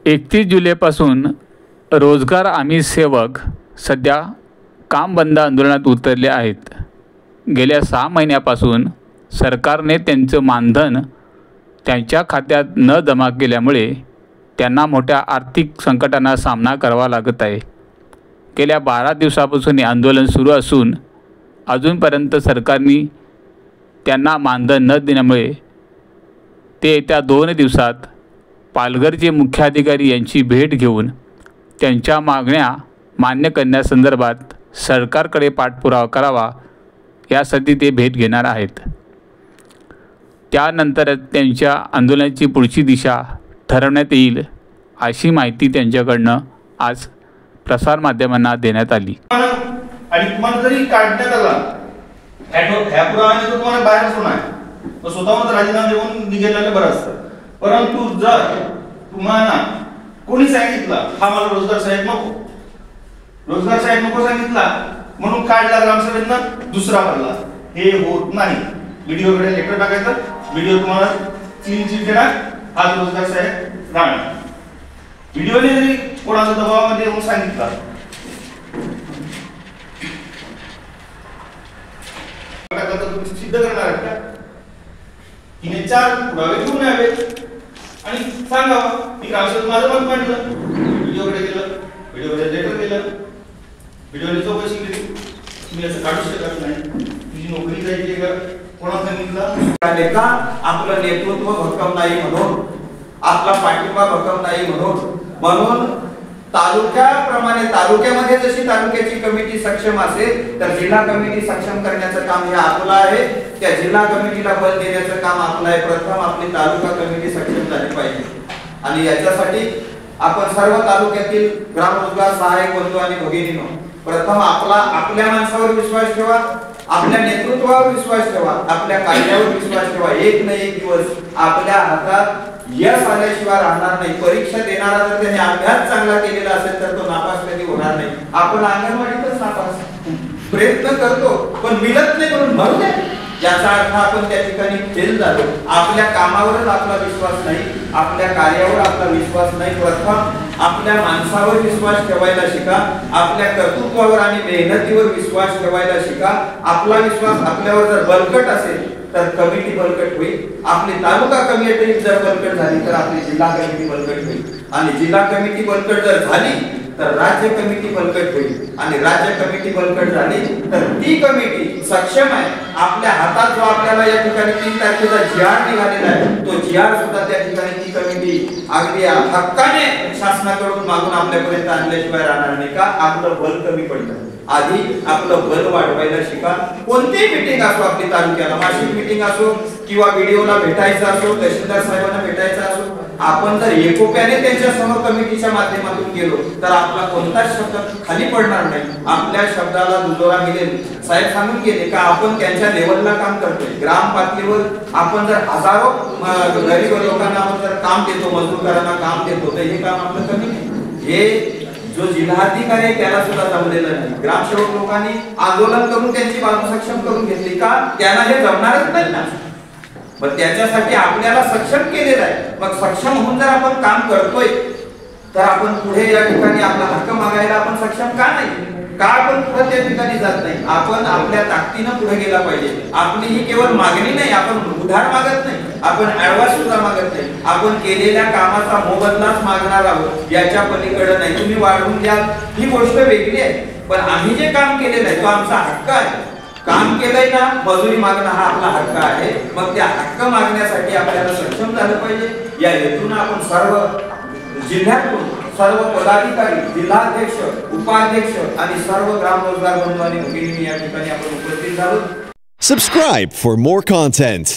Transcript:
31 जुलैपासून रोजगार हमी सेवक सध्या काम बंद आंदोलनात उतरले आहेत। गेल्या 6 महिन्यापासून सरकारने त्यांचं मानधन त्यांच्या खात्यात न जमा केल्यामुळे त्यांना मोठ्या आर्थिक संकटांना सामना करावा लागत आहे। गेल्या 12 दिवसापासून हे आंदोलन सुरू असून अजूनपर्यंत सरकारने त्यांना मानधन न दिल्यामुळे ते येत्या 2 दिवसात पालघरचे मुख्याधिकारी यांची भेट घेऊन त्यांच्या मागण्या मान्य करण्यासंदर्भात सरकारकडे पाठपुरावा करावा यासाठी ते भेट घेणार आहेत। त्यानंतर त्यांच्या आंदोलनाची पुढची दिशा ठरवण्यात येईल अशी माहिती त्यांच्याकडनं आज प्रसारमाध्यमांना देण्यात आली। आणि तुम्हाला जरी काढण्यात आला ह्या पुराव्याने तो तुम्हाला बाहेर सोडणार आहे, तो स्वतःहून राजीनामा देऊन निघालेलं बरं असतं। परंतु जर तुम्हाला कोणी सांगितलं हा मला रोजगार साहेब नको, रोजगार साहेब नको सांगितला म्हणून काढला ग्रामसभेतनं दुसरा भरला, हे होत नाही। व्हिडिओकडे लेटर टाकायचं, व्हिडिओ तुम्हाला क्लीन चिट देणार, हा रोजगार साहेब राहणार। व्हिडिओने जरी कोणाच्या दबावामध्ये येऊन सांगितलं सिद्ध करणार आहेत का? तिने 4 पुरावे घेऊन यावेत आणि सांगावं की ग्रामसभेत माझं मत मांडलं, व्हिडिओकडे गेलं, व्हिडिओकडे लेटर गेलं, व्हिडिओने चौकशी केली, तुम्ही असं काढू शकत नाही, तुझी नोकरी जायची का कोणा सांगितलं का? आपलं नेतृत्व भक्कम नाही म्हणून, आपला पाठिंबा भक्कम नाही म्हणून तालुक्याप्रमाणे तालुक्यामध्ये जशी तालुक्याची कमिटी सक्षम असेल तर जिल्हा कमिटी सक्षम करण्याचं काम हे आपलं आहे। त्या जिल्हा कमिटीला बल देण्याचं काम आपलं आहे। प्रथम आपली तालुका कमिटी सक्षम झाली पाहिजे आणि याच्यासाठी आपण सर्व तालुक्यातील ग्राम रोजगार सहाय्यक बंधू आणि भगिनींनो प्रथम आपल्या माणसावर विश्वास ठेवा, आपल्या नेतृत्वावर विश्वास ठेवा, आपल्या कार्यावर विश्वास ठेवा। एक ना एक दिवस आपल्या हातात यश आल्याशिवाय राहणार नाही। परीक्षा देणारा जर त्याने अभ्यास चांगला केलेला असेल तर तो नापास कधी होणार नाही। आपण अंगणवाडीतच नापास प्रयत्न करतो पण मिळत नाही म्हणून मरू नये, याचा अर्थ आपण त्या ठिकाणी फेल झालो। आपल्या कामावरच आपला विश्वास नाही, आपल्या कार्यावर आपला विश्वास नाही। प्रथम आपल्या माणसावर विश्वास ठेवायला शिका, आपल्या कर्तृत्वावर आणि मेहनतीवर विश्वास ठेवायला शिका। आपला विश्वास आपल्यावर जर बलकट असेल तर कमिटी बलकट होईल, आपली तालुका कमिटी जर बलकट झाली तर आपली जिल्हा कमिटी बलकट होईल आणि जिल्हा कमिटी बलकट जर झाली तर राज्य कमिटी बलकट होईल आणि राज्य कमिटी बलकट झाली तर ती कमिटी सक्षम आहे। आपल्या हातात जो आपल्याला या ठिकाणी 3 तारखेचा जीआर निघालेला आहे तो जीआर सुद्धा त्या ठिकाणी ती कमिटी अगदी हक्काने शासनाकडून मागून आपल्यापर्यंत आणल्याशिवाय राहणार नाही का? आपलं बल कमी पडतं, आधी आपलं बल वाढवायला शिका। कोणतीही मीटिंग असो, आपली तालुक्याला मासिक मीटिंग असो किंवा व्हिडिओला भेटायचं असो, तहसीलदार साहेबांना भेटायचं असो, आपण जर एकोप्याने त्यांच्या समोर कमिटीच्या माध्यमातून गेलो तर आपला कोणताच शब्द खाली पडणार नाही, आपल्या शब्दाला दुजोरा मिळेल। साहेब सांगून गेले का आपण त्यांच्या लेवलला काम करतोय, ग्राम पातळीवर आपण जर हजारो गरीब लोकांना आपण जर काम देतो, मजदूरांना काम देतो तर हे काम आपलं कमी नाही। हे जो जिल्हाधिकारी आहे त्याला सुद्धा जमलेलं नाही। ग्रामसेवक लोकांनी आंदोलन करून त्यांची बाजू सक्षम करून घेतली का? त्यांना हे जमणारच नाही ना। पण त्याच्यासाठी आपल्याला सक्षम केलेलं आहे। मग सक्षम होऊन जर आपण काम करतोय तर आपण पुढे या ठिकाणी आपला हक्क मागायला आपण सक्षम का नाही? का आपण पुढे त्या ठिकाणी जात नाही? आपण आपल्या ताकदीने पुढे गेला पाहिजे। आपली ही केवळ मागणी नाही, आपण उधार मागत नाही, आपण ऍडव्हान्स सुद्धा मागत नाही, आपण केलेल्या कामाचा मोबदलाच मागणार आहोत, याच्या पलीकडे नाही। तुम्ही वाढवून द्या ही गोष्ट वेगळी आहे, पण आम्ही जे काम केलेलं आहे तो आमचा हक्क आहे। काम केलंय ना, मजुरी मागणं हा आपला हक्क आहे। मग त्या हक्क मागण्यासाठी आपल्याला सक्षम झालं पाहिजे। या हेतून आपण सर्व जिल्ह्यातून सर्व पदाधिकारी, जिल्हाध्यक्ष, उपाध्यक्ष आणि सर्व ग्राम रोजगार बंधू आणि भगिनी या ठिकाणी आपण उपस्थित झालो। Subscribe for more content.